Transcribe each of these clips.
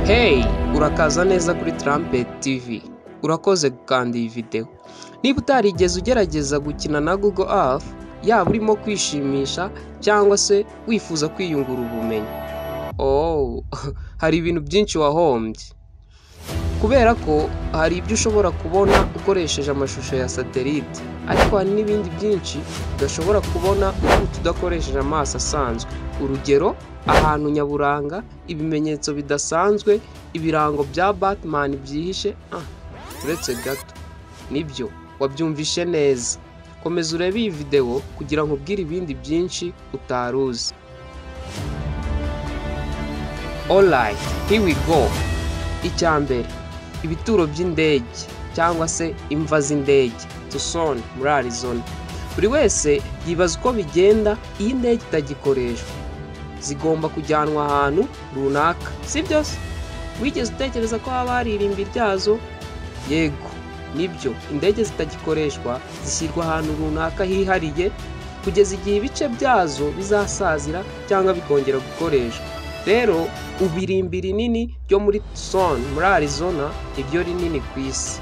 Hey, urakaza neza kuri Trumpet TV. Urakoze gukanda iyi video. Niba utarigeze ugerageza gukina na Google Earth, yaba urimo kwishimisha cyangwa se wifuza kwiyungura ubumenyi. Hari ibintu byinshi wahombye. Kubera ko hari ibyo ushobora kubona ukoresheje amashusho ya satellite, ariko hari n'ibindi byinshi udashobora kubona udakoresheje amaso asanzwe. Urugero, ahantu nyaburanga, ibimenyetso bidasanzwe, ibirango bya Batman byihishe. Uretse gato, nibyo wabyumvishe neza. Komeza urebe iyi video kugira ngo ubwire ibindi byinshi utaruzi. Alright, here we go. Icyambere, ibituro by'indege cyangwa se imva z'indege, Tucson muri Arizona. Buri wese yibaza uko bigenda iyo indege itagikoreshwa. Zigomba kujyanwa ahantu runaka, sibyo se? Wigeze utekereza ko haba hari irimbi ryazo? Yego, nibyo, indege zitagikoreshwa zishyirwa ahantu runaka hihariye kugeza igihe ibice byazo bizasazira cyangwa bikongera gukoreshwa. Rero irimbi rinini ryo muri Tucson muri Arizona niryo rinini ku isi.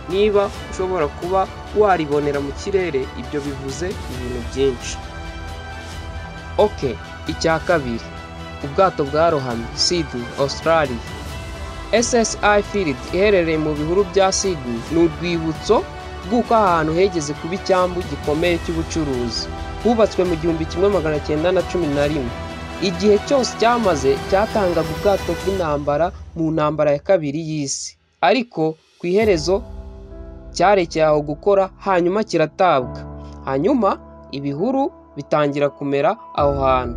Niba ushobora kuba waribonera mu kirere, ibyo bivuze ibintu byinshi. Icya kabiri, ubwato bwarohamye, Sydney, Australia. SSI Field iherereye mu bihuru bya Sydney ni urwibutso rw'uko ahantu hegeze kuba icyambu gikomeye cy'ubucuruzi. Hubatswe mu 1911. Igihe cyose cyamaze cyatangaga ubwato bw'intambara mu ntambara ya kabiri y'isi, ariko ku iherezo cyarekeye aho gukora, hanyuma kiratabwa. Hanyuma ibihuru bitangira kumera aho hantu,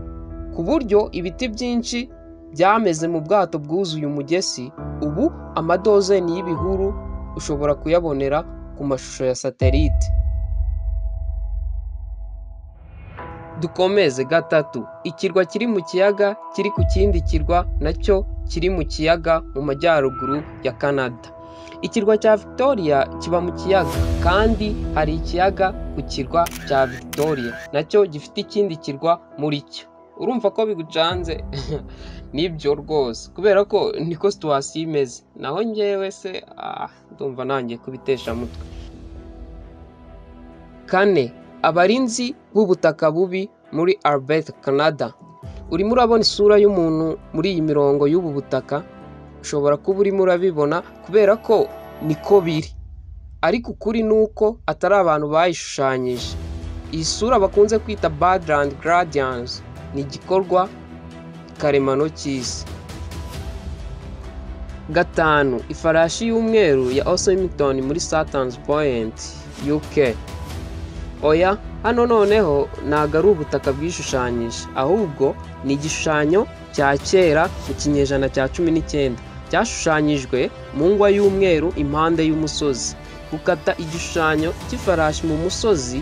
ku buryo ibiti byinshi byameze mu bwato bwuzuye umugesi. Ubu amadozeni y'ibihuru ushobora kuyabonera ku mashusho ya satellite. Dukomeze. Gatatu, ikirwa kiri mu kiyaga kiri ku kindi kirwa nacyo kiri mu kiyaga mu majyaruguru ya Canada. Ikirwa cya Victoria kiba mu kiyaga, kandi hari ikiyaga ku kirwa cya Victoria nacyo gifite ikindi kirwa muri cyo. Urumva ko bigucanze? Nibyo rwose, kubera ko niko situwasiyo imeze. Naho njyewe se ndumva nangiye kubitesha mutwe. Kane, abarinzi b'ubutaka bubi muri Alberta, Canada. Urimo urabona isura y'umuntu muri iyi mirongo y'ubu butaka? Ushobora kuba urimo urabibona kubera ko niko biri, ariko ukuri ni uko atari abantu bayishushanyije. Iyi sura bakunze kwita Badland Gradients ni igikorwa karemano cy'isi. Gatanu, ifarashi y'umweru ya Yosemite muri Satan's Point, UK. Hano noneho ntago ari ubutaka bwishushanyije, ahubwo ni igishushanyo cya kera mu kinyejana cya 19 cyashushanyijwe mu ngwa y'umweru impande y'umusozi. Gukata igishushanyo cy'ifarashi mu musozi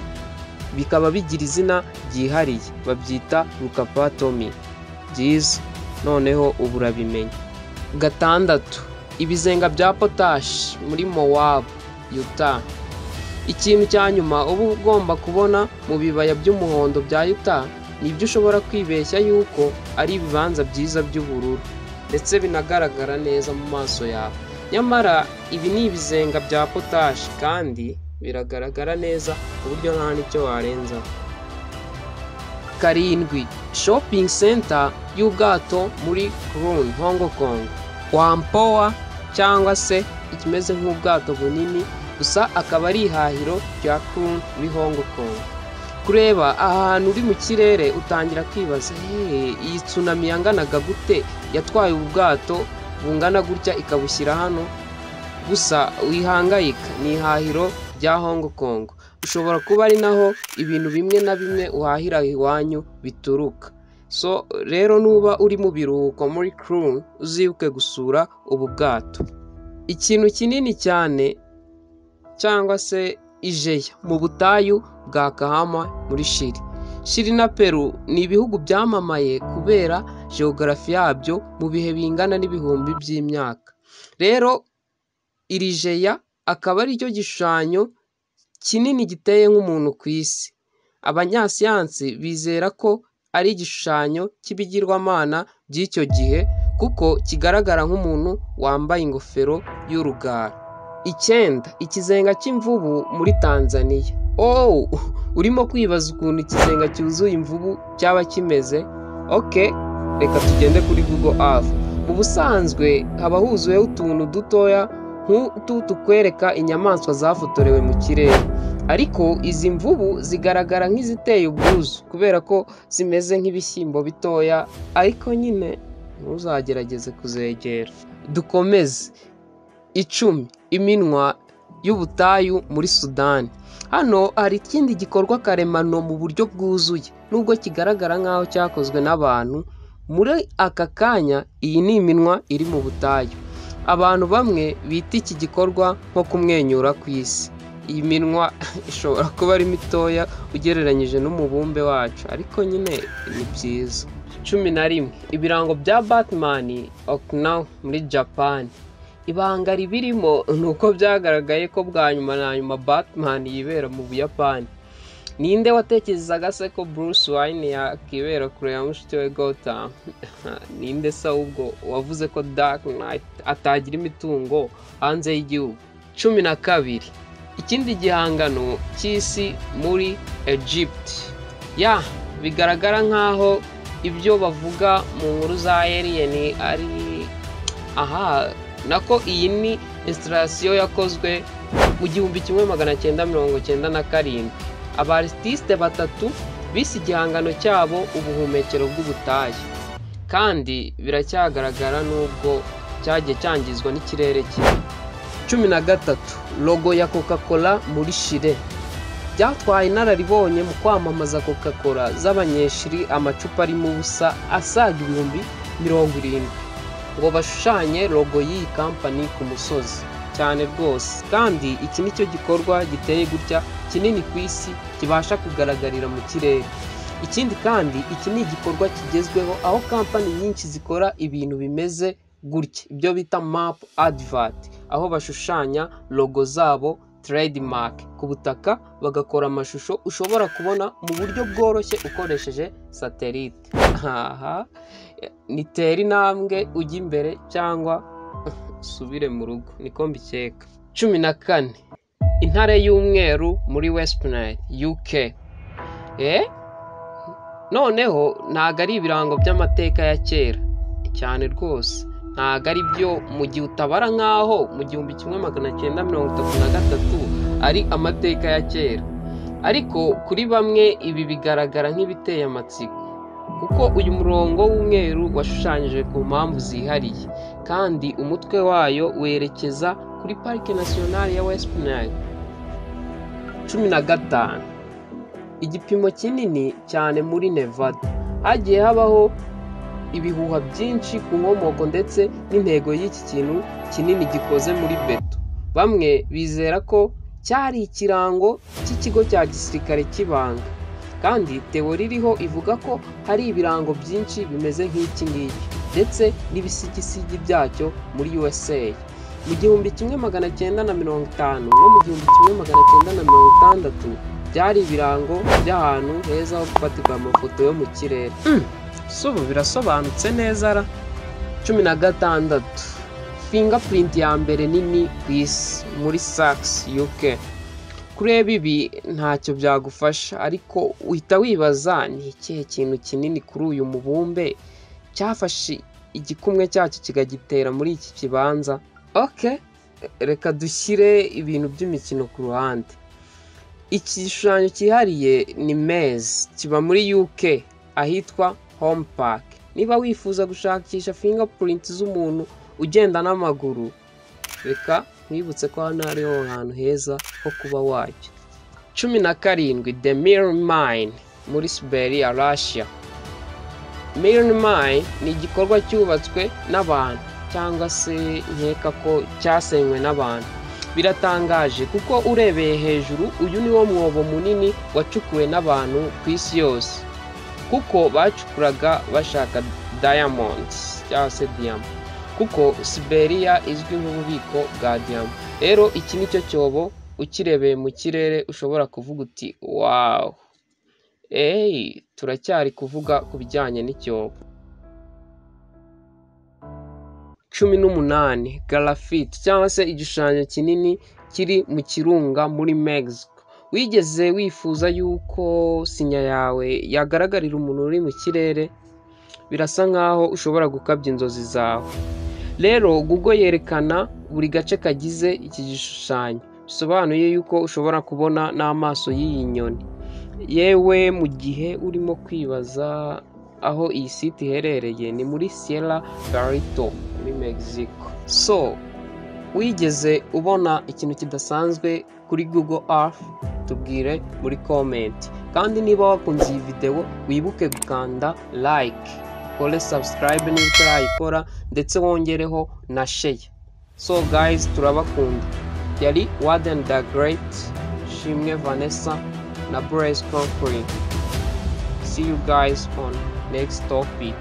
bikaba bigira izina ryihariye, babyita Lucapatomy. Byiza, noneho ubu urabimenye. Gatandatu, ibizenga bya potash muri Moab, Utah. Ikintu cya nyuma uba ugomba kubona mu bibaya by'umuhondo bya Utah ni ibyo ushobora kwibeshya yuko ari ibibanza byiza by'ubururu, ndetse binagaragara neza mu maso yawe. Nyamara ibi ni ibizenga bya potash, kandi biragaragara neza ku buryo nta n'icyo warenzaho. Karindwi, shopping center y'ubwato muri Kowloon, Hong Kong. Whampoa, cyangwa se ikimeze nk'ubwato bunini, gusa akaba ari ihahiro rya Kowloon muri Hong Kong. Kureba ahantu uri mu kirere utangira kwibaza, iyi tsunami yanganaga gute yatwaye ubwato bungana gutya ikabushyira hano? Gusa wihangayika, ni ihahiro rya Hong Kong. Ushobora kuba ari naho ibintu bimwe na bimwe uhahira iwanyu bituruka. Rero nuba uri mu biruhuko muri Kowloon, uzibuke gusura ubu bwato. Ikintu kinini cyane cyangwa se ijeya mu butayu bwa Kahama muri Chile. Chile na Peru ni ibihugu byamamaye kubera geography yabyo mu bihe bingana n'ibihumbi by'imyaka. Rero iri jeya akaba ari cyo gishushanyo kinini giteye nk'umuntu ku isi. Abanyasiyansi bizera ko ari igishushanyo cy'ibigirwamana by'icyo gihe kuko kigaragara nk'umuntu wambaye ingofero y'urugara. 9. Ikizenga cy'imvubu muri Tanzania. Urimo kwibaza ukuntu ikizenga cyuzuye imvubu cyaba kimeze? Reka tugende kuri Google Earth. Mu busanzwe haba huzuyeho utuntu dutoya nk'utu tukwereka inyamaswa zafotorewe mu kirere, ariko izi mvubu zigaragara nk'iziteye ubwuzu kubera ko zimeze nk'ibishyimbo bitoya, ariko nyine ntuzagerageze kuzegera. Dukomeze. 10. Iminwa y'ubutayu muri Sudani. Hano hari ikindi gikorwa karemano mu buryo bwuzuye, nubwo kigaragara nk'aho cyakozwe n'abantu. Muri aka kanya iyi ni iminwa iri mu butayu. Abantu bamwe bita iki gikorwa nko kumwenyura ku isi. Iyi minwa ishobora kuba ari mitoya ugereranyije n'umubumbe wacu, ariko nyine ni byiza. 11. Ibirango bya Batman Okinawa muri Japan. Ibanga ribirimo ni uko byagaragaye ko bwa nyuma na nyuma Batman yibera mu Buyapani. Ninde watekerezaga se ko Bruce Wayne yakibera kure ya mushiki we Gotham? Ninde se ahubwo wavuze ko Dark Knight atagira imitungo hanze y'igihugu? 12. Ikindi gihangano cy'isi muri Egypt. Bigaragara nk'aho ibyo bavuga mu nkuru za alien ari nako iyi ni installation yakozwe mu 1997. Abaartiste batatu bise igihangano cyabo ubuhumekero bw'ubutayu, kandi biracyagaragara nubwo cyagiye cyangizwa n'ikirere kibi. 13. Logo ya Coca-Cola muri Chile. Byatwaye inararibonye mu kwamamaza Coca-Cola z'abanyeshuri amacupa arimo ubusa asaga 70,000 ngo bashushanye logo y'iyi company ku musozi cyane rwose. Kandi iki nicyo gikorwa giteye gutya kinini ku isi kibasha kugaragarira mu kirere. Ikindi kandi iki ni igikorwa kigezweho aho company nyinshi zikora ibintu bimeze gutya, ibyo bita map advert, aho bashushanya logo zabo trademark ku butaka, bagakora amashusho ushobora kubona mu buryo bworoshye ukoresheje satellite. Nitera intambwe ujya imbere cyangwa usubire mu rugo, niko mbikeka. 14. Intare y'umweru muri West Nile, UK. Noneho ntago ari ibirango by'amateka ya kera cyane rwose, ntago ari byo mu gihe utabara nk'aho mu 1933 ari amateka ya kera, ariko kuri bamwe ibi bigaragara nk'ibiteye amatsiko kuko uyu murongo w'umweru washushanyije ku mpamvu zihariye, kandi umutwe wayo werekeza kuri Parike Nationale ya West Nile. 15. Igipimo kinini cyane muri Nevada. Hagiye habaho ibihuha byinshi ku nkomoko ndetse n'intego y'iki kintu kinini gikoze muri beto. Bamwe bizera ko cyari ikirango cy'ikigo cya gisirikare cy'ibanga, kandi teori iriho ivuga ko hari ibirango byinshi bimeze nk'iki ngiki ndetse n'ibisigisigi byacyo muri USA. Mu 1950 no mu 1960 byari ibirango by'ahantu heza ho gufatirwa amafoto yo mu kirere. Ubu birasobanutse neza ra. 16. Fingerprint ya mbere nini ku isi muri Sax, UK. Kureba ibi ntacyo byagufasha, ariko uhita wibaza ni ikihe kintu kinini kuri uyu mubumbe cyafashe igikumwe cyacyo kikagitera muri iki kibanza. Reka dushyire ibintu by'imikino ku ruhande. Iki gishushanyo cyihariye ni Maze, kiba muri UK ahitwa Home Park. Niba wifuza gushakisha fingerprint z'umuntu ugenda n'amaguru, reka mwibutse ko hano hariho ahantu heza ho kuba wajya. 17. The Mirror Mine muri Siberia, Russia. Mirror Mine ni igikorwa cyubatswe n'abantu cyangwa se nkeka ko cyasenywe n'abantu. Biratangaje kuko urebeye hejuru uyu ni wo mwobo munini wacukuwe n'abantu ku isi yose, kuko bacukuraga bashaka diamonds cyangwa se diyama, kuko Siberia izwi nk'ububiko bwa diyama. Rero iki nicyo cyobo ukirebeye mu kirere ushobora kuvuga uti wow, turacyari kuvuga ku bijyanye n'icyobo. 18 graffiti cyangwa se igishushanyo kinini kiri mu kirunga muri Mexico. Wigeze wifuza yuko sinya yawe yagaragarira umuntu uri mu kirere? Birasa nkaho ushobora gukabya inzozi zawe. Rero Google yerekana buri gace kagize iki gishushanyo, bisobanuye yuko ushobora kubona n'amaso y'iyi nyoni. Yewe mu gihe urimo kwibaza aho iyi site iherereye, ni muri Sierra Barito muri Mexico. So wigeze ubona ikintu kidasanzwe kuri Google Earth? Tubwire muri comment. Kandi niba wakunze iyi video wibuke gukanda like, ukore subscribe niba utarayikora, ndetse wongereho na share. So guys, turabakunda. Yari Warden the Great, Shimwe Vanessa na Blaise Concrete. See you guys on next topic.